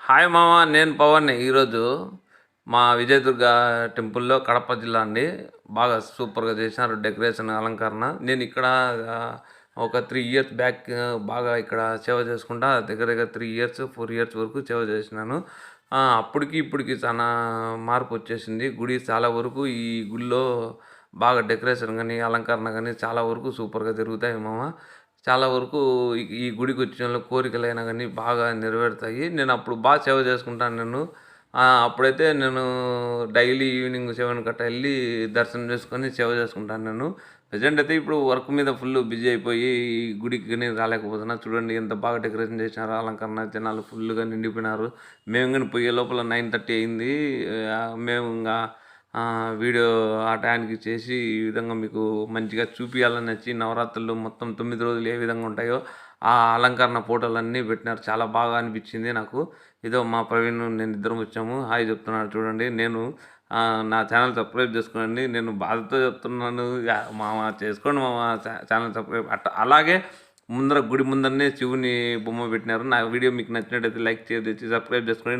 Hi మామ, నేను పవన్. ఈరోజు మా విజయదుర్గ టెంపుల్లో, కడప జిల్లా అండి, బాగా సూపర్గా చేసినారు డెకరేషన్, అలంకరణ. నేను ఇక్కడ ఆ, ఒక 3 ఇయర్స్ బ్యాక్ బాగా ఇక్కడ సేవ చేసుకుంటా దగ్గర దగ్గర 3 ఇయర్స్ 4 ఇయర్స్ వరకు సేవ చేసినాను. అప్పటికి ఇప్పటికి చాలా మార్పు వచ్చేసింది. గుడి చాలా వరకు ఈ గుడిలో బాగా డెకరేషన్ కానీ అలంకరణ కానీ చాలా వరకు సూపర్గా జరుగుతాయి మామ. చాలా వరకు ఈ గుడికి వచ్చిన వాళ్ళ కోరికలైనా కానీ బాగా నెరవేరుతాయి. నేను అప్పుడు బాగా సేవ చేసుకుంటాను నేను. అప్పుడైతే నేను డైలీ ఈవినింగ్ 7 గట్ట వెళ్ళి దర్శనం చేసుకొని సేవ చేసుకుంటాను నేను. ప్రజెంట్ అయితే ఇప్పుడు వర్క్ మీద ఫుల్ బిజీ అయిపోయి ఈ గుడికి కానీ రాలేకపోతున్నా. చూడండి ఎంత బాగా డెకరేషన్ చేసినారు, అలంకరణ, జనాలు ఫుల్గా నిండిపోయినారు. మేము కానీ పోయే లోపల 9:30 అయింది. మేము ఇంకా వీడియో ఆ టయానికి చేసి ఈ విధంగా మీకు మంచిగా చూపించాలని వచ్చి, నవరాత్రులు మొత్తం 9 రోజులు ఏ విధంగా ఉంటాయో ఆ అలంకరణ ఫోటోలన్నీ పెట్టినారు. చాలా బాగా అనిపించింది నాకు. ఇదో మా ప్రవీణ్, నేను ఇద్దరం వచ్చాము. హాయ్ చెప్తున్నాను చూడండి. నేను నా ఛానల్ సబ్స్క్రైబ్ చేసుకోండి. నేను బాధతో చెప్తున్నాను. మామ చేసుకోండి మామ, ఛానల్ సబ్స్క్రైబ్. అలాగే ముందర గుడి ముందరనే శివుని బొమ్మ పెట్టినారు. నా వీడియో మీకు నచ్చినట్టయితే లైక్ చేసి సబ్స్క్రైబ్ చేసుకోండి.